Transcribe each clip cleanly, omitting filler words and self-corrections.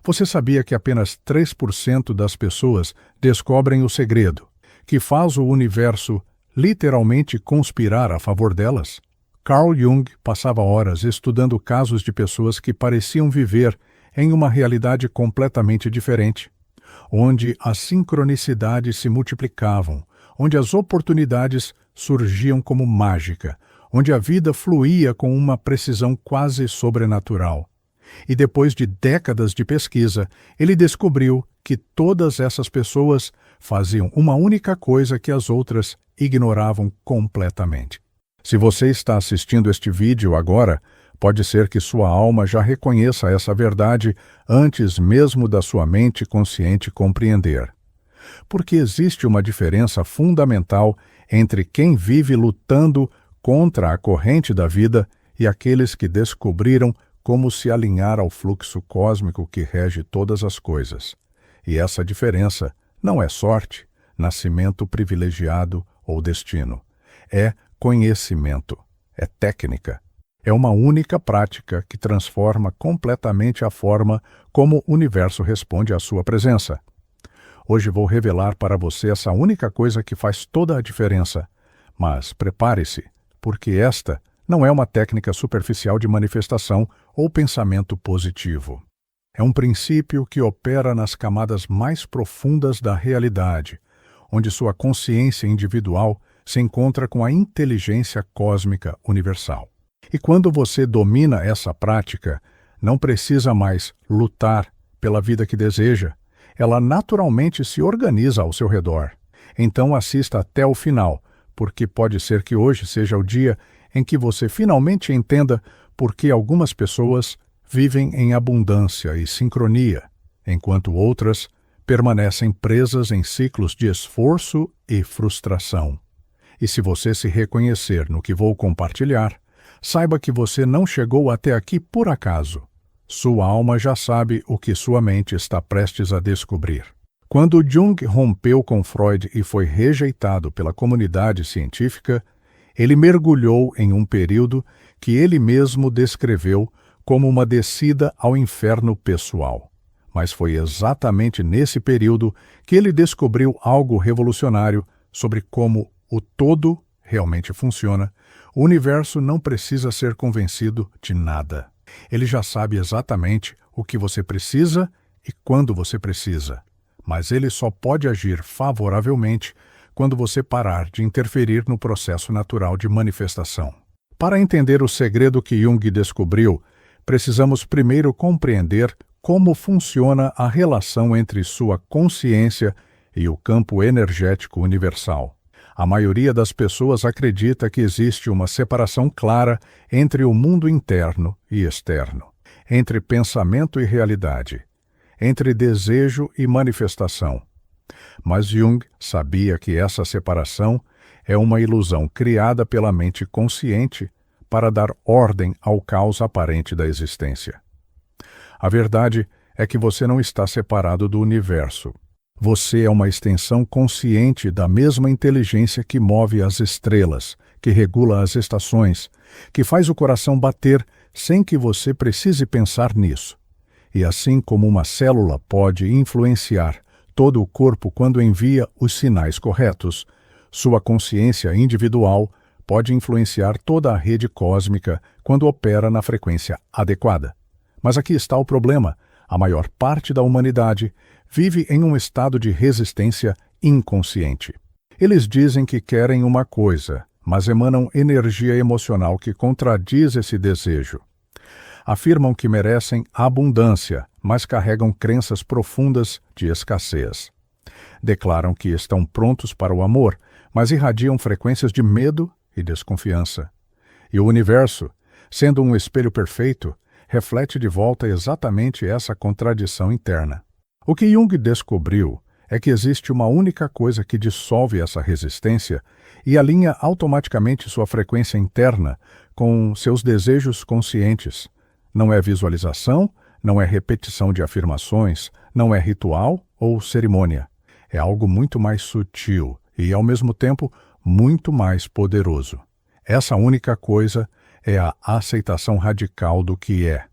Você sabia que apenas 3% das pessoas descobrem o segredo, que faz o universo literalmente conspirar a favor delas? Carl Jung passava horas estudando casos de pessoas que pareciam viver em uma realidade completamente diferente, onde as sincronicidades se multiplicavam, onde as oportunidades surgiam como mágica, onde a vida fluía com uma precisão quase sobrenatural. E depois de décadas de pesquisa, ele descobriu que todas essas pessoas faziam uma única coisa que as outras ignoravam completamente. Se você está assistindo este vídeo agora, pode ser que sua alma já reconheça essa verdade antes mesmo da sua mente consciente compreender. Porque existe uma diferença fundamental entre quem vive lutando contra a corrente da vida e aqueles que descobriram como se alinhar ao fluxo cósmico que rege todas as coisas. E essa diferença não é sorte, nascimento privilegiado ou destino. É conhecimento, é técnica. É uma única prática que transforma completamente a forma como o universo responde à sua presença. Hoje vou revelar para você essa única coisa que faz toda a diferença. Mas prepare-se, porque esta não é uma técnica superficial de manifestação ou pensamento positivo. É um princípio que opera nas camadas mais profundas da realidade, onde sua consciência individual se encontra com a inteligência cósmica universal. E quando você domina essa prática, não precisa mais lutar pela vida que deseja. Ela naturalmente se organiza ao seu redor. Então assista até o final, porque pode ser que hoje seja o dia em que você finalmente entenda por que algumas pessoas vivem em abundância e sincronia, enquanto outras permanecem presas em ciclos de esforço e frustração. E se você se reconhecer no que vou compartilhar, saiba que você não chegou até aqui por acaso. Sua alma já sabe o que sua mente está prestes a descobrir. Quando Jung rompeu com Freud e foi rejeitado pela comunidade científica, ele mergulhou em um período que ele mesmo descreveu como uma descida ao inferno pessoal. Mas foi exatamente nesse período que ele descobriu algo revolucionário sobre como o todo realmente funciona. O universo não precisa ser convencido de nada. Ele já sabe exatamente o que você precisa e quando você precisa. Mas ele só pode agir favoravelmente quando você parar de interferir no processo natural de manifestação. Para entender o segredo que Jung descobriu, precisamos primeiro compreender como funciona a relação entre sua consciência e o campo energético universal. A maioria das pessoas acredita que existe uma separação clara entre o mundo interno e externo, entre pensamento e realidade, entre desejo e manifestação. Mas Jung sabia que essa separação é uma ilusão criada pela mente consciente para dar ordem ao caos aparente da existência. A verdade é que você não está separado do universo. Você é uma extensão consciente da mesma inteligência que move as estrelas, que regula as estações, que faz o coração bater sem que você precise pensar nisso. E assim como uma célula pode influenciar todo o corpo quando envia os sinais corretos, sua consciência individual pode influenciar toda a rede cósmica quando opera na frequência adequada. Mas aqui está o problema. A maior parte da humanidade vive em um estado de resistência inconsciente. Eles dizem que querem uma coisa, mas emanam energia emocional que contradiz esse desejo. Afirmam que merecem abundância, mas carregam crenças profundas de escassez. Declaram que estão prontos para o amor, mas irradiam frequências de medo e desconfiança. E o universo, sendo um espelho perfeito, reflete de volta exatamente essa contradição interna. O que Jung descobriu é que existe uma única coisa que dissolve essa resistência e alinha automaticamente sua frequência interna com seus desejos conscientes. Não é visualização, não é repetição de afirmações, não é ritual ou cerimônia. É algo muito mais sutil e, ao mesmo tempo, muito mais poderoso. Essa única coisa é a aceitação radical do que é.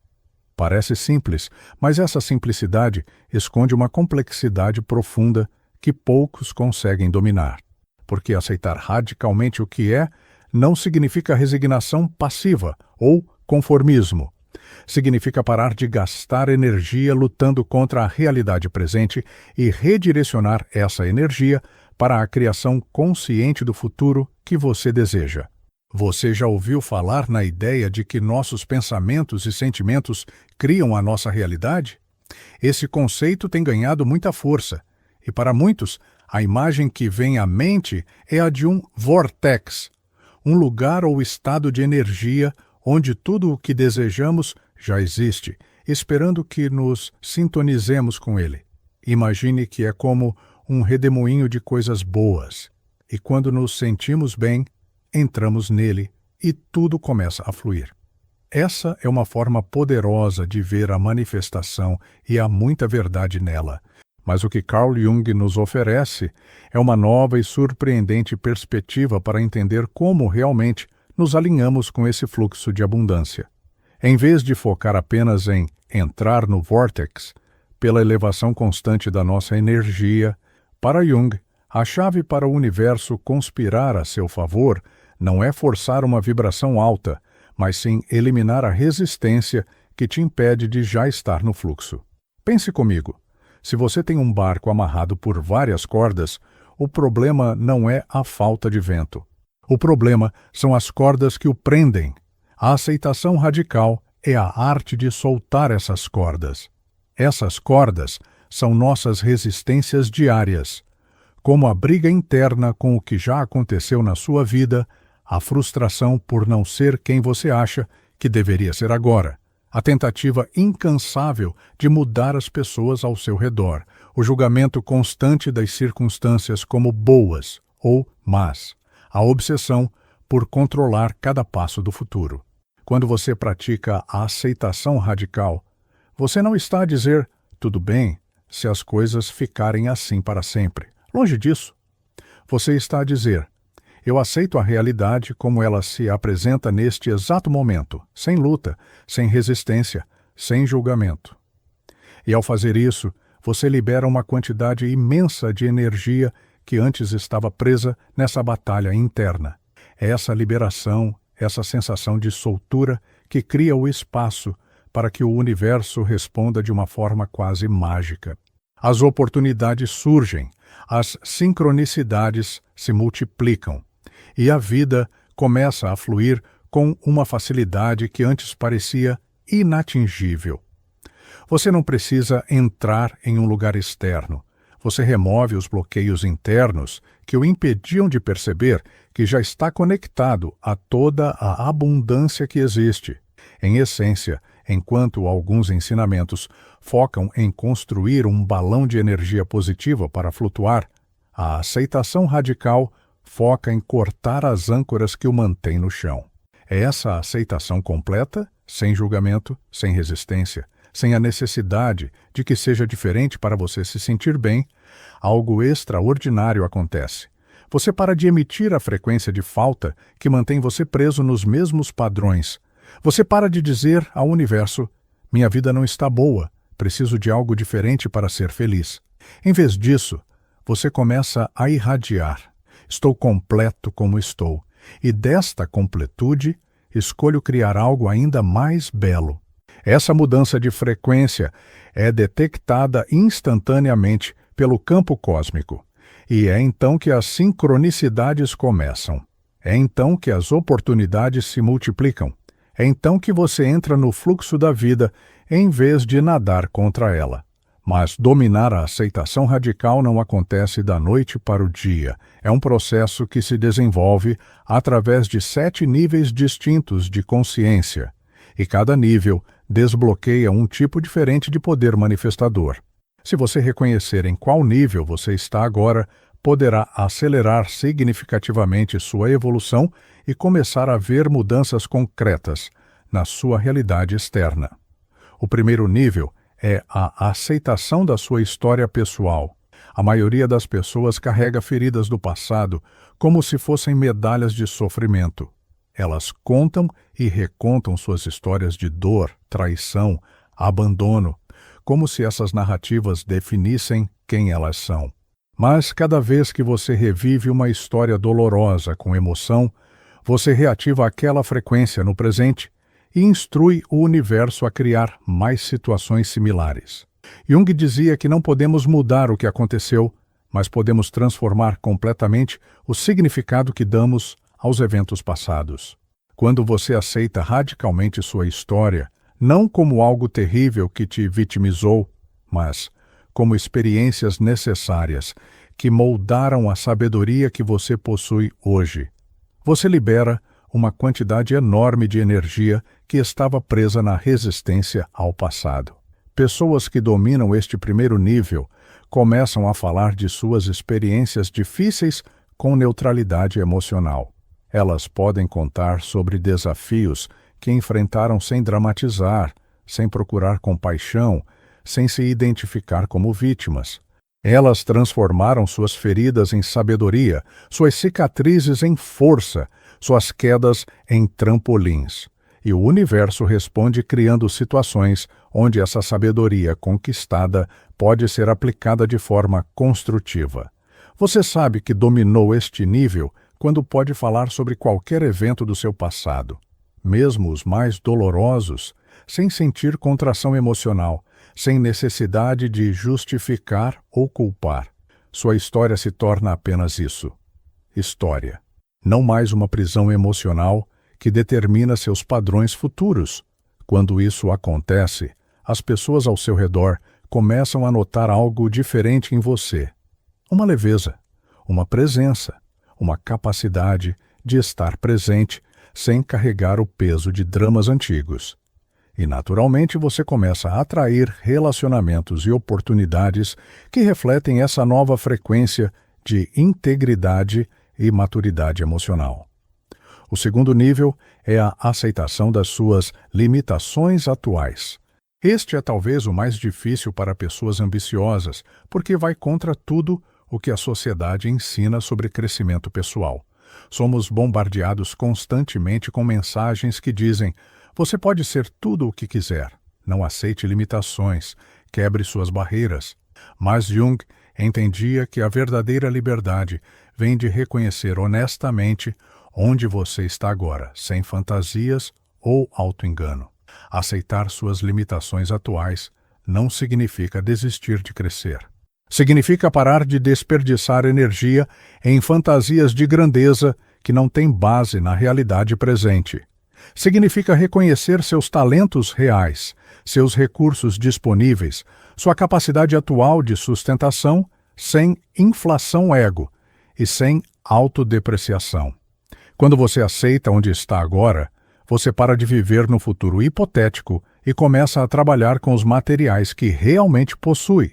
Parece simples, mas essa simplicidade esconde uma complexidade profunda que poucos conseguem dominar. Porque aceitar radicalmente o que é não significa resignação passiva ou conformismo. Significa parar de gastar energia lutando contra a realidade presente e redirecionar essa energia para a criação consciente do futuro que você deseja. Você já ouviu falar na ideia de que nossos pensamentos e sentimentos criam a nossa realidade? Esse conceito tem ganhado muita força, e para muitos, a imagem que vem à mente é a de um vortex, um lugar ou estado de energia onde tudo o que desejamos já existe, esperando que nos sintonizemos com ele. Imagine que é como um redemoinho de coisas boas, e quando nos sentimos bem, entramos nele e tudo começa a fluir. Essa é uma forma poderosa de ver a manifestação e há muita verdade nela. Mas o que Carl Jung nos oferece é uma nova e surpreendente perspectiva para entender como realmente nos alinhamos com esse fluxo de abundância. Em vez de focar apenas em entrar no vórtex, pela elevação constante da nossa energia, para Jung, a chave para o universo conspirar a seu favor não é forçar uma vibração alta, mas sim eliminar a resistência que te impede de já estar no fluxo. Pense comigo. Se você tem um barco amarrado por várias cordas, o problema não é a falta de vento. O problema são as cordas que o prendem. A aceitação radical é a arte de soltar essas cordas. Essas cordas são nossas resistências diárias, como a briga interna com o que já aconteceu na sua vida, a frustração por não ser quem você acha que deveria ser agora, a tentativa incansável de mudar as pessoas ao seu redor, o julgamento constante das circunstâncias como boas ou más, a obsessão por controlar cada passo do futuro. Quando você pratica a aceitação radical, você não está a dizer, tudo bem, se as coisas ficarem assim para sempre. Longe disso. Você está a dizer, eu aceito a realidade como ela se apresenta neste exato momento, sem luta, sem resistência, sem julgamento. E ao fazer isso, você libera uma quantidade imensa de energia que antes estava presa nessa batalha interna. É essa liberação, essa sensação de soltura que cria o espaço para que o universo responda de uma forma quase mágica. As oportunidades surgem, as sincronicidades se multiplicam, e a vida começa a fluir com uma facilidade que antes parecia inatingível. Você não precisa entrar em um lugar externo. Você remove os bloqueios internos que o impediam de perceber que já está conectado a toda a abundância que existe. Em essência, enquanto alguns ensinamentos focam em construir um balão de energia positiva para flutuar, a aceitação radical foca em cortar as âncoras que o mantêm no chão. É essa aceitação completa, sem julgamento, sem resistência, sem a necessidade de que seja diferente para você se sentir bem, algo extraordinário acontece. Você para de emitir a frequência de falta que mantém você preso nos mesmos padrões. Você para de dizer ao universo, minha vida não está boa, preciso de algo diferente para ser feliz. Em vez disso, você começa a irradiar. Estou completo como estou, e desta completude escolho criar algo ainda mais belo. Essa mudança de frequência é detectada instantaneamente pelo campo cósmico, e é então que as sincronicidades começam. É então que as oportunidades se multiplicam. É então que você entra no fluxo da vida em vez de nadar contra ela. Mas dominar a aceitação radical não acontece da noite para o dia. É um processo que se desenvolve através de 7 níveis distintos de consciência, e cada nível desbloqueia um tipo diferente de poder manifestador. Se você reconhecer em qual nível você está agora, poderá acelerar significativamente sua evolução e começar a ver mudanças concretas na sua realidade externa. O primeiro nível é a aceitação da sua história pessoal. A maioria das pessoas carrega feridas do passado como se fossem medalhas de sofrimento. Elas contam e recontam suas histórias de dor, traição, abandono, como se essas narrativas definissem quem elas são. Mas cada vez que você revive uma história dolorosa com emoção, você reativa aquela frequência no presente e instrui o universo a criar mais situações similares. Jung dizia que não podemos mudar o que aconteceu, mas podemos transformar completamente o significado que damos aos eventos passados. Quando você aceita radicalmente sua história, não como algo terrível que te vitimizou, mas como experiências necessárias que moldaram a sabedoria que você possui hoje, você libera uma quantidade enorme de energia que estava presa na resistência ao passado. Pessoas que dominam este primeiro nível começam a falar de suas experiências difíceis com neutralidade emocional. Elas podem contar sobre desafios que enfrentaram sem dramatizar, sem procurar compaixão, sem se identificar como vítimas. Elas transformaram suas feridas em sabedoria, suas cicatrizes em força, suas quedas em trampolins. E o universo responde criando situações onde essa sabedoria conquistada pode ser aplicada de forma construtiva. Você sabe que dominou este nível quando pode falar sobre qualquer evento do seu passado, mesmo os mais dolorosos, sem sentir contração emocional, sem necessidade de justificar ou culpar. Sua história se torna apenas isso: história. Não mais uma prisão emocional que determina seus padrões futuros. Quando isso acontece, as pessoas ao seu redor começam a notar algo diferente em você. Uma leveza, uma presença, uma capacidade de estar presente sem carregar o peso de dramas antigos. E, naturalmente, você começa a atrair relacionamentos e oportunidades que refletem essa nova frequência de integridade e maturidade emocional. O segundo nível é a aceitação das suas limitações atuais. Este é talvez o mais difícil para pessoas ambiciosas, porque vai contra tudo o que a sociedade ensina sobre crescimento pessoal. Somos bombardeados constantemente com mensagens que dizem: você pode ser tudo o que quiser, não aceite limitações, quebre suas barreiras. Mas Jung entendia que a verdadeira liberdade vem de reconhecer honestamente onde você está agora, sem fantasias ou auto-engano. Aceitar suas limitações atuais não significa desistir de crescer. Significa parar de desperdiçar energia em fantasias de grandeza que não têm base na realidade presente. Significa reconhecer seus talentos reais, seus recursos disponíveis, sua capacidade atual de sustentação, sem inflação ego e sem autodepreciação. Quando você aceita onde está agora, você para de viver no futuro hipotético e começa a trabalhar com os materiais que realmente possui.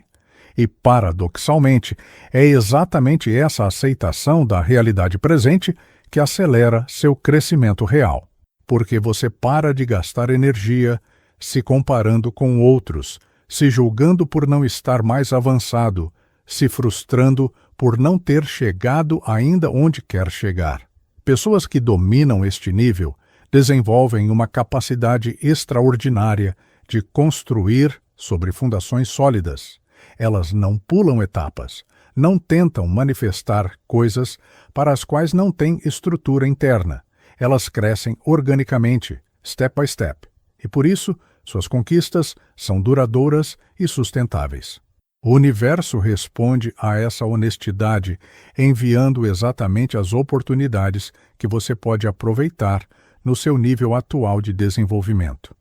E, paradoxalmente, é exatamente essa aceitação da realidade presente que acelera seu crescimento real. Porque você para de gastar energia se comparando com outros, se julgando por não estar mais avançado, se frustrando por não ter chegado ainda onde quer chegar. Pessoas que dominam este nível desenvolvem uma capacidade extraordinária de construir sobre fundações sólidas. Elas não pulam etapas, não tentam manifestar coisas para as quais não têm estrutura interna. Elas crescem organicamente, step by step, e por isso suas conquistas são duradouras e sustentáveis. O universo responde a essa honestidade, enviando exatamente as oportunidades que você pode aproveitar no seu nível atual de desenvolvimento.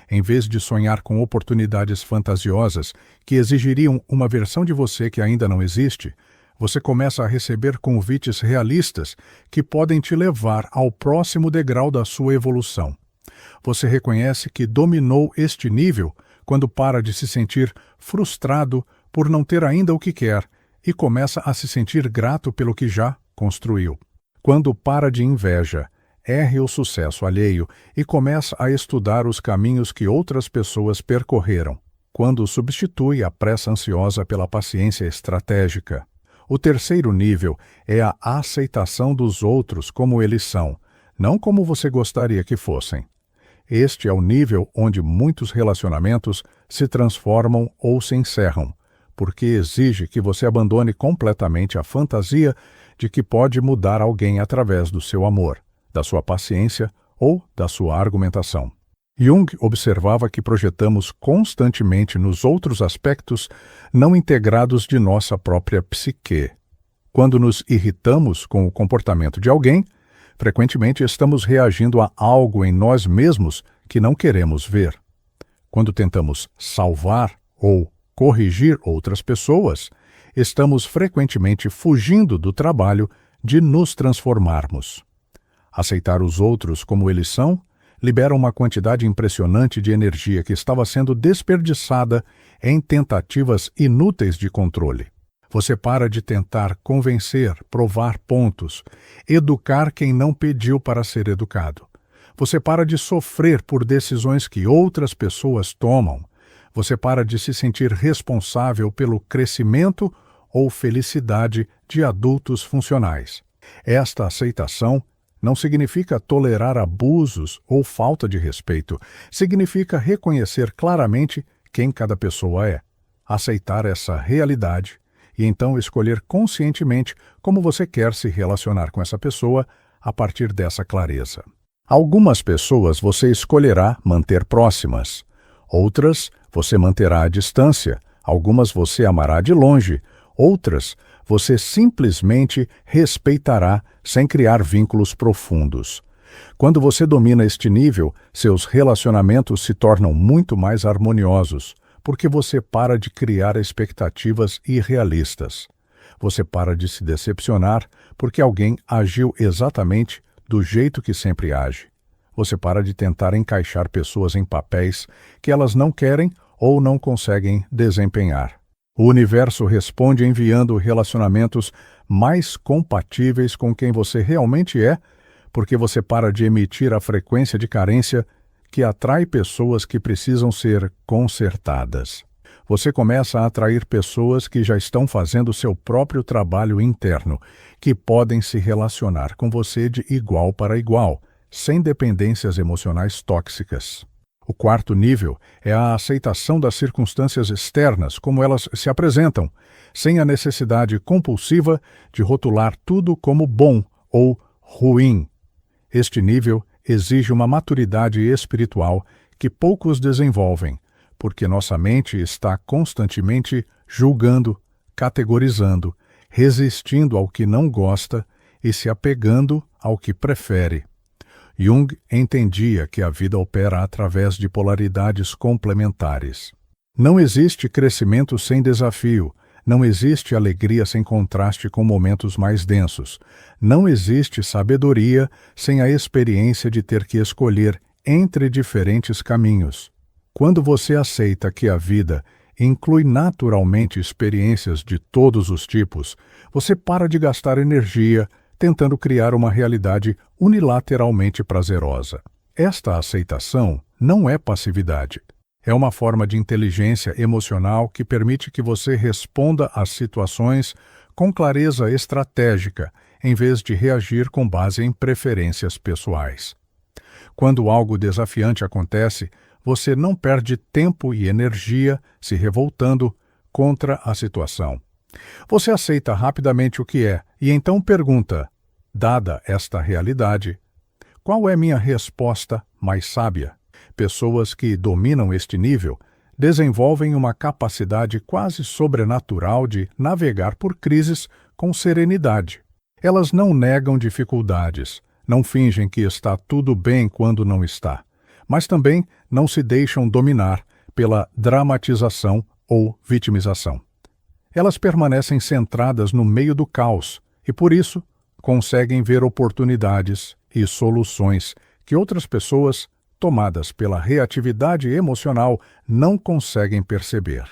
Em vez de sonhar com oportunidades fantasiosas que exigiriam uma versão de você que ainda não existe, você começa a receber convites realistas que podem te levar ao próximo degrau da sua evolução. Você reconhece que dominou este nível quando para de se sentir frustrado por não ter ainda o que quer e começa a se sentir grato pelo que já construiu. Quando para de inveja, erre o sucesso alheio e começa a estudar os caminhos que outras pessoas percorreram, quando substitui a pressa ansiosa pela paciência estratégica. O terceiro nível é a aceitação dos outros como eles são, não como você gostaria que fossem. Este é o nível onde muitos relacionamentos se transformam ou se encerram, porque exige que você abandone completamente a fantasia de que pode mudar alguém através do seu amor, da sua paciência ou da sua argumentação. Jung observava que projetamos constantemente nos outros aspectos não integrados de nossa própria psique. Quando nos irritamos com o comportamento de alguém, frequentemente estamos reagindo a algo em nós mesmos que não queremos ver. Quando tentamos salvar ou corrigir outras pessoas, estamos frequentemente fugindo do trabalho de nos transformarmos. Aceitar os outros como eles são libera uma quantidade impressionante de energia que estava sendo desperdiçada em tentativas inúteis de controle. Você para de tentar convencer, provar pontos, educar quem não pediu para ser educado. Você para de sofrer por decisões que outras pessoas tomam. Você para de se sentir responsável pelo crescimento ou felicidade de adultos funcionais. Esta aceitação não significa tolerar abusos ou falta de respeito. Significa reconhecer claramente quem cada pessoa é, aceitar essa realidade e então escolher conscientemente como você quer se relacionar com essa pessoa a partir dessa clareza. Algumas pessoas você escolherá manter próximas. Outras você manterá à distância. Algumas você amará de longe. Outras você simplesmente respeitará sem criar vínculos profundos. Quando você domina este nível, seus relacionamentos se tornam muito mais harmoniosos, porque você para de criar expectativas irrealistas. Você para de se decepcionar porque alguém agiu exatamente do jeito que sempre age. Você para de tentar encaixar pessoas em papéis que elas não querem ou não conseguem desempenhar. O universo responde enviando relacionamentos mais compatíveis com quem você realmente é, porque você para de emitir a frequência de carência que atrai pessoas que precisam ser consertadas. Você começa a atrair pessoas que já estão fazendo seu próprio trabalho interno, que podem se relacionar com você de igual para igual, sem dependências emocionais tóxicas. O quarto nível é a aceitação das circunstâncias externas como elas se apresentam, sem a necessidade compulsiva de rotular tudo como bom ou ruim. Este nível exige uma maturidade espiritual que poucos desenvolvem, porque nossa mente está constantemente julgando, categorizando, resistindo ao que não gosta e se apegando ao que prefere. Jung entendia que a vida opera através de polaridades complementares. Não existe crescimento sem desafio, não existe alegria sem contraste com momentos mais densos, não existe sabedoria sem a experiência de ter que escolher entre diferentes caminhos. Quando você aceita que a vida inclui naturalmente experiências de todos os tipos, você para de gastar energia tentando criar uma realidade unilateralmente prazerosa. Esta aceitação não é passividade. É uma forma de inteligência emocional que permite que você responda às situações com clareza estratégica, em vez de reagir com base em preferências pessoais. Quando algo desafiante acontece, você não perde tempo e energia se revoltando contra a situação. Você aceita rapidamente o que é e então pergunta, dada esta realidade, qual é minha resposta mais sábia? Pessoas que dominam este nível desenvolvem uma capacidade quase sobrenatural de navegar por crises com serenidade. Elas não negam dificuldades, não fingem que está tudo bem quando não está, mas também não se deixam dominar pela dramatização ou vitimização. Elas permanecem centradas no meio do caos e, por isso, conseguem ver oportunidades e soluções que outras pessoas, tomadas pela reatividade emocional, não conseguem perceber.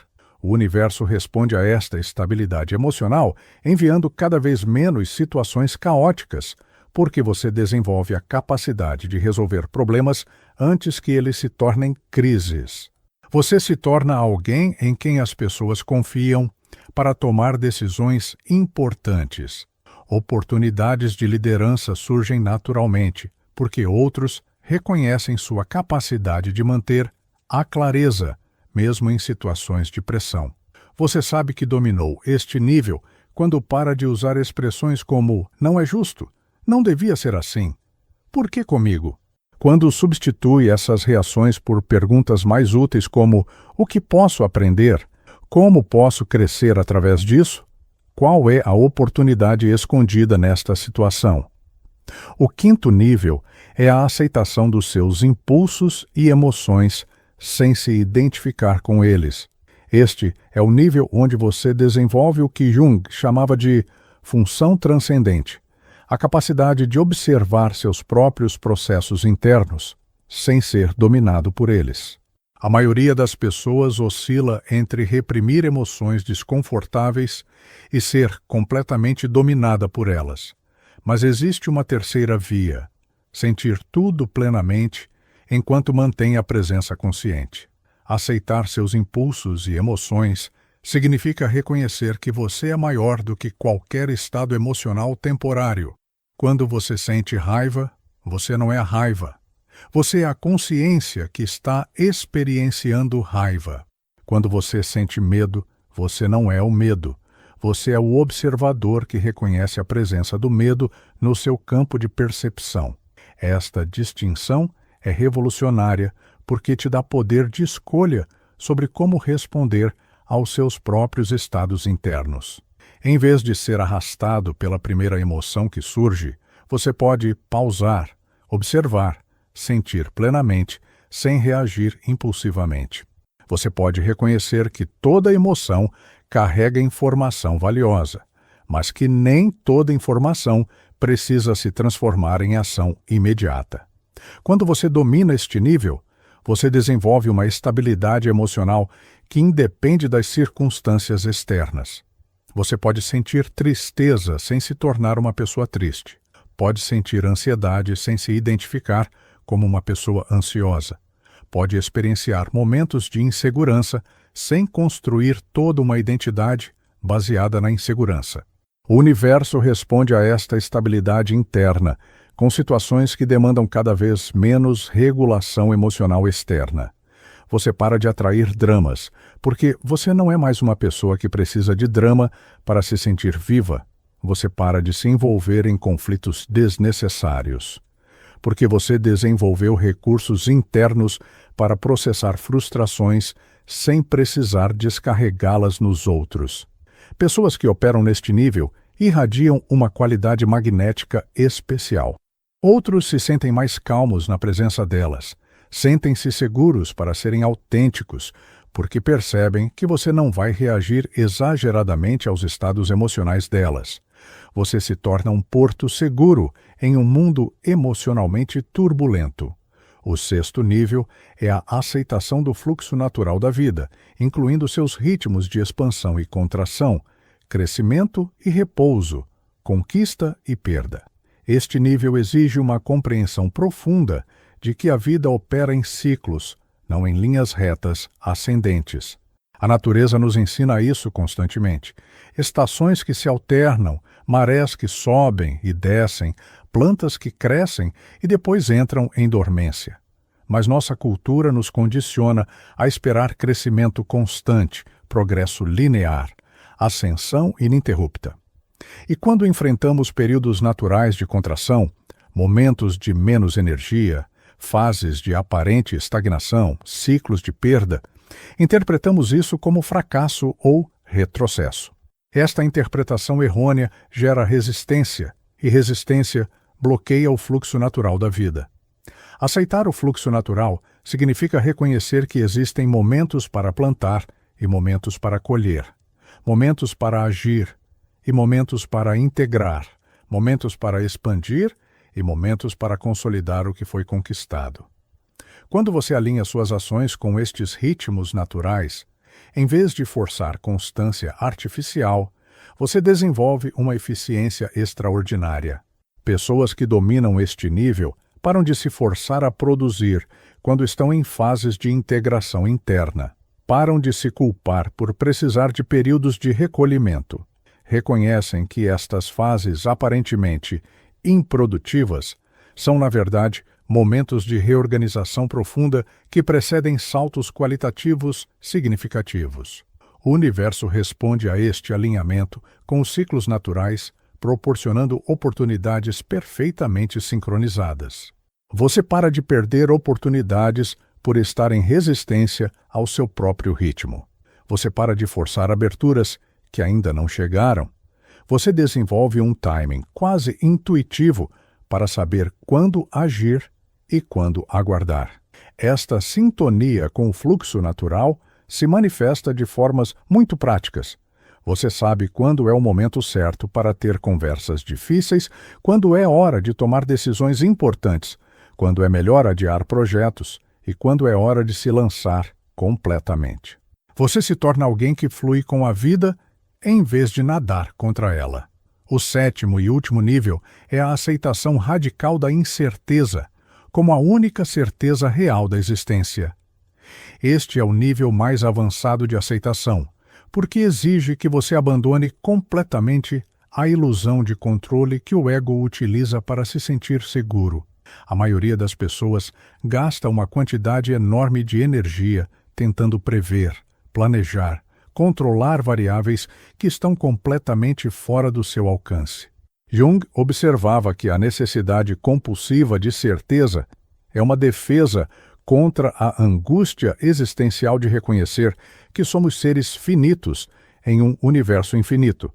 O universo responde a esta estabilidade emocional enviando cada vez menos situações caóticas, porque você desenvolve a capacidade de resolver problemas antes que eles se tornem crises. Você se torna alguém em quem as pessoas confiam para tomar decisões importantes. Oportunidades de liderança surgem naturalmente, porque outros reconhecem sua capacidade de manter a clareza, mesmo em situações de pressão. Você sabe que dominou este nível quando para de usar expressões como "não é justo", "não devia ser assim", "por que comigo?". Quando substitui essas reações por perguntas mais úteis como "o que posso aprender?", "como posso crescer através disso?", "qual é a oportunidade escondida nesta situação?". O quinto nível é a aceitação dos seus impulsos e emoções sem se identificar com eles. Este é o nível onde você desenvolve o que Jung chamava de função transcendente, a capacidade de observar seus próprios processos internos, sem ser dominado por eles. A maioria das pessoas oscila entre reprimir emoções desconfortáveis e ser completamente dominada por elas. Mas existe uma terceira via: sentir tudo plenamente enquanto mantém a presença consciente. Aceitar seus impulsos e emoções significa reconhecer que você é maior do que qualquer estado emocional temporário. Quando você sente raiva, você não é a raiva. Você é a consciência que está experienciando raiva. Quando você sente medo, você não é o medo. Você é o observador que reconhece a presença do medo no seu campo de percepção. Esta distinção é revolucionária porque te dá poder de escolha sobre como responder aos seus próprios estados internos. Em vez de ser arrastado pela primeira emoção que surge, você pode pausar, observar, sentir plenamente, sem reagir impulsivamente. Você pode reconhecer que toda emoção carrega informação valiosa, mas que nem toda informação precisa se transformar em ação imediata. Quando você domina este nível, você desenvolve uma estabilidade emocional que independe das circunstâncias externas. Você pode sentir tristeza sem se tornar uma pessoa triste. Pode sentir ansiedade sem se identificar como uma pessoa ansiosa. Pode experienciar momentos de insegurança sem construir toda uma identidade baseada na insegurança. O universo responde a esta estabilidade interna, com situações que demandam cada vez menos regulação emocional externa. Você para de atrair dramas, porque você não é mais uma pessoa que precisa de drama para se sentir viva. Você para de se envolver em conflitos desnecessários, porque você desenvolveu recursos internos para processar frustrações sem precisar descarregá-las nos outros. Pessoas que operam neste nível irradiam uma qualidade magnética especial. Outros se sentem mais calmos na presença delas. Sentem-se seguros para serem autênticos, porque percebem que você não vai reagir exageradamente aos estados emocionais delas. Você se torna um porto seguro em um mundo emocionalmente turbulento. O sexto nível é a aceitação do fluxo natural da vida, incluindo seus ritmos de expansão e contração, crescimento e repouso, conquista e perda. Este nível exige uma compreensão profunda de que a vida opera em ciclos, não em linhas retas ascendentes. A natureza nos ensina isso constantemente. Estações que se alternam, marés que sobem e descem, plantas que crescem e depois entram em dormência. Mas nossa cultura nos condiciona a esperar crescimento constante, progresso linear, ascensão ininterrupta. E quando enfrentamos períodos naturais de contração, momentos de menos energia, fases de aparente estagnação, ciclos de perda, interpretamos isso como fracasso ou retrocesso. Esta interpretação errônea gera resistência, e resistência bloqueia o fluxo natural da vida. Aceitar o fluxo natural significa reconhecer que existem momentos para plantar e momentos para colher, momentos para agir e momentos para integrar, momentos para expandir e momentos para consolidar o que foi conquistado. Quando você alinha suas ações com estes ritmos naturais, em vez de forçar constância artificial, você desenvolve uma eficiência extraordinária. Pessoas que dominam este nível param de se forçar a produzir quando estão em fases de integração interna. Param de se culpar por precisar de períodos de recolhimento. Reconhecem que estas fases aparentemente improdutivas são, na verdade, momentos de reorganização profunda que precedem saltos qualitativos significativos. O universo responde a este alinhamento com os ciclos naturais, proporcionando oportunidades perfeitamente sincronizadas. Você para de perder oportunidades por estar em resistência ao seu próprio ritmo. Você para de forçar aberturas que ainda não chegaram. Você desenvolve um timing quase intuitivo para saber quando agir e quando aguardar. Esta sintonia com o fluxo natural se manifesta de formas muito práticas. Você sabe quando é o momento certo para ter conversas difíceis, quando é hora de tomar decisões importantes, quando é melhor adiar projetos e quando é hora de se lançar completamente. Você se torna alguém que flui com a vida em vez de nadar contra ela. O 7º e último nível é a aceitação radical da incerteza, como a única certeza real da existência. Este é o nível mais avançado de aceitação, porque exige que você abandone completamente a ilusão de controle que o ego utiliza para se sentir seguro. A maioria das pessoas gasta uma quantidade enorme de energia tentando prever, planejar, controlar variáveis que estão completamente fora do seu alcance. Jung observava que a necessidade compulsiva de certeza é uma defesa contra a angústia existencial de reconhecer que somos seres finitos em um universo infinito.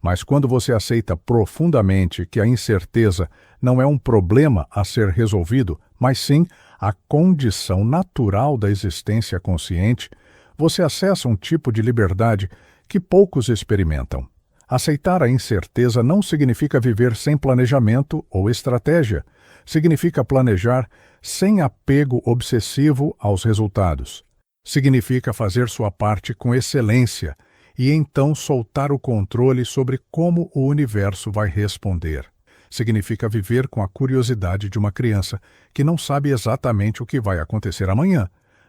Mas quando você aceita profundamente que a incerteza não é um problema a ser resolvido, mas sim a condição natural da existência consciente, você acessa um tipo de liberdade que poucos experimentam. Aceitar a incerteza não significa viver sem planejamento ou estratégia. Significa planejar sem apego obsessivo aos resultados. Significa fazer sua parte com excelência e então soltar o controle sobre como o universo vai responder. Significa viver com a curiosidade de uma criança que não sabe exatamente o que vai acontecer amanhã,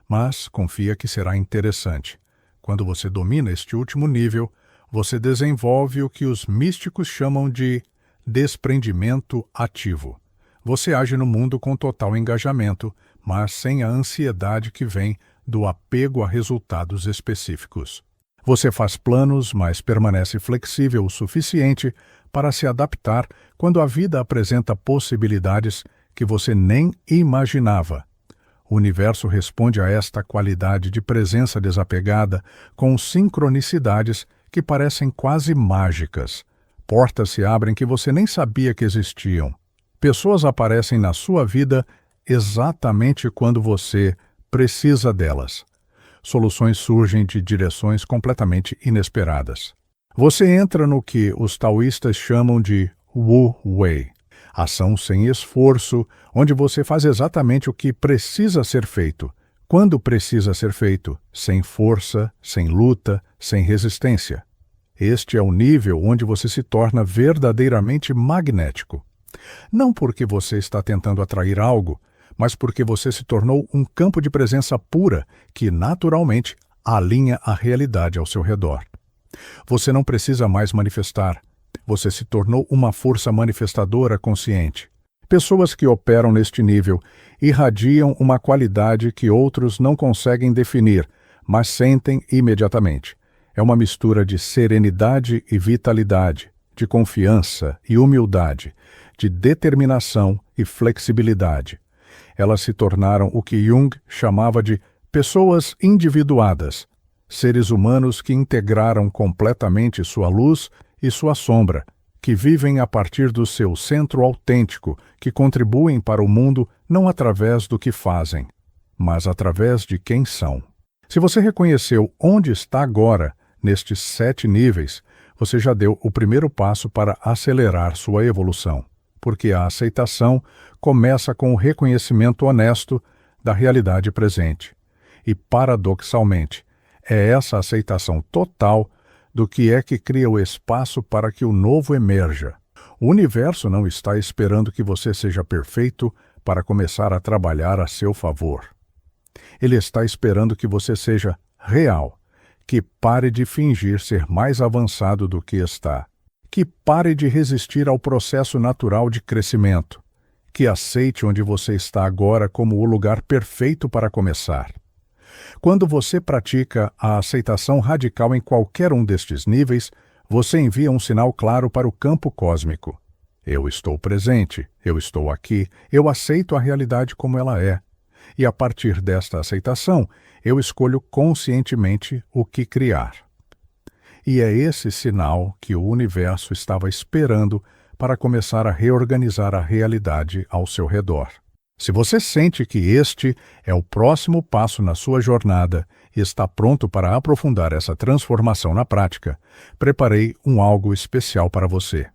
mas confia que será interessante. Quando você domina este último nível, você desenvolve o que os místicos chamam de desprendimento ativo. Você age no mundo com total engajamento, mas sem a ansiedade que vem do apego a resultados específicos. Você faz planos, mas permanece flexível o suficiente para se adaptar quando a vida apresenta possibilidades que você nem imaginava. O universo responde a esta qualidade de presença desapegada com sincronicidades que parecem quase mágicas. Portas se abrem que você nem sabia que existiam. Pessoas aparecem na sua vida exatamente quando você precisa delas. Soluções surgem de direções completamente inesperadas. Você entra no que os taoístas chamam de Wu Wei, ação sem esforço, onde você faz exatamente o que precisa ser feito, quando precisa ser feito, sem força, sem luta, sem resistência. Este é o nível onde você se torna verdadeiramente magnético. Não porque você está tentando atrair algo, mas porque você se tornou um campo de presença pura que, naturalmente, alinha a realidade ao seu redor. Você não precisa mais manifestar. Você se tornou uma força manifestadora consciente. Pessoas que operam neste nível irradiam uma qualidade que outros não conseguem definir, mas sentem imediatamente. É uma mistura de serenidade e vitalidade, de confiança e humildade, de determinação e flexibilidade. Elas se tornaram o que Jung chamava de pessoas individuadas, seres humanos que integraram completamente sua luz e sua sombra, que vivem a partir do seu centro autêntico, que contribuem para o mundo não através do que fazem, mas através de quem são. Se você reconheceu onde está agora, nestes 7 níveis, você já deu o primeiro passo para acelerar sua evolução, porque a aceitação começa com o reconhecimento honesto da realidade presente. E, paradoxalmente, é essa aceitação total do que é que cria o espaço para que o novo emerja. O universo não está esperando que você seja perfeito para começar a trabalhar a seu favor. Ele está esperando que você seja real, que pare de fingir ser mais avançado do que está, que pare de resistir ao processo natural de crescimento, que aceite onde você está agora como o lugar perfeito para começar. Quando você pratica a aceitação radical em qualquer um destes níveis, você envia um sinal claro para o campo cósmico. Eu estou presente, eu estou aqui, eu aceito a realidade como ela é. E a partir desta aceitação, eu escolho conscientemente o que criar. E é esse sinal que o universo estava esperando para começar a reorganizar a realidade ao seu redor. Se você sente que este é o próximo passo na sua jornada e está pronto para aprofundar essa transformação na prática, preparei algo especial para você.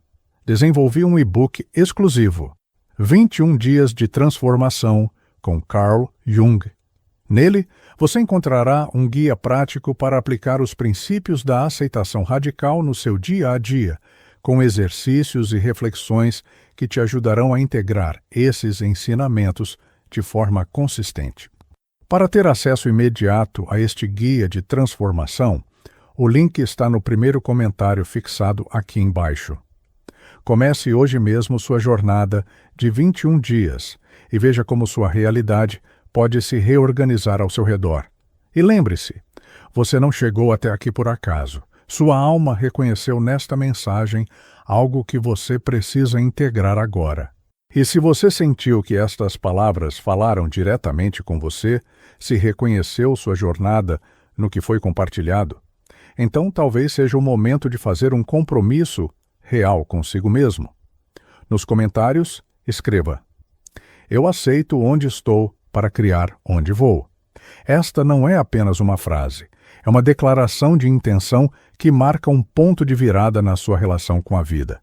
Desenvolvi um e-book exclusivo, 21 Dias de Transformação, com Carl Jung. Nele, você encontrará um guia prático para aplicar os princípios da aceitação radical no seu dia a dia, com exercícios e reflexões que te ajudarão a integrar esses ensinamentos de forma consistente. Para ter acesso imediato a este guia de transformação, o link está no primeiro comentário fixado aqui embaixo. Comece hoje mesmo sua jornada de 21 dias e veja como sua realidade pode se reorganizar ao seu redor. E lembre-se, você não chegou até aqui por acaso. Sua alma reconheceu nesta mensagem algo que você precisa integrar agora. E se você sentiu que estas palavras falaram diretamente com você, se reconheceu sua jornada no que foi compartilhado, então talvez seja o momento de fazer um compromisso real consigo mesmo. Nos comentários, escreva: Eu aceito onde estou para criar onde vou. Esta não é apenas uma frase, é uma declaração de intenção que marca um ponto de virada na sua relação com a vida.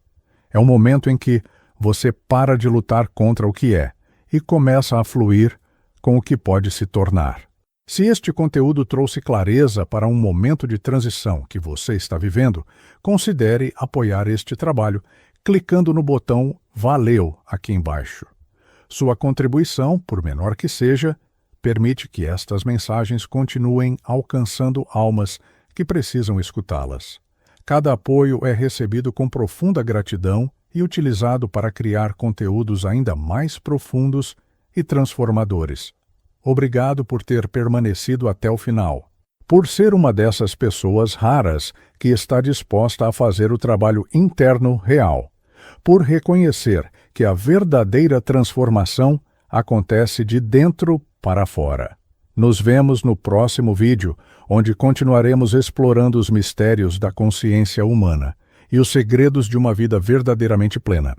É um momento em que você para de lutar contra o que é e começa a fluir com o que pode se tornar. Se este conteúdo trouxe clareza para um momento de transição que você está vivendo, considere apoiar este trabalho clicando no botão Valeu aqui embaixo. Sua contribuição, por menor que seja, permite que estas mensagens continuem alcançando almas que precisam escutá-las. Cada apoio é recebido com profunda gratidão e utilizado para criar conteúdos ainda mais profundos e transformadores. Obrigado por ter permanecido até o final. Por ser uma dessas pessoas raras que está disposta a fazer o trabalho interno real. Por reconhecer que a verdadeira transformação acontece de dentro para fora. Nos vemos no próximo vídeo, onde continuaremos explorando os mistérios da consciência humana e os segredos de uma vida verdadeiramente plena.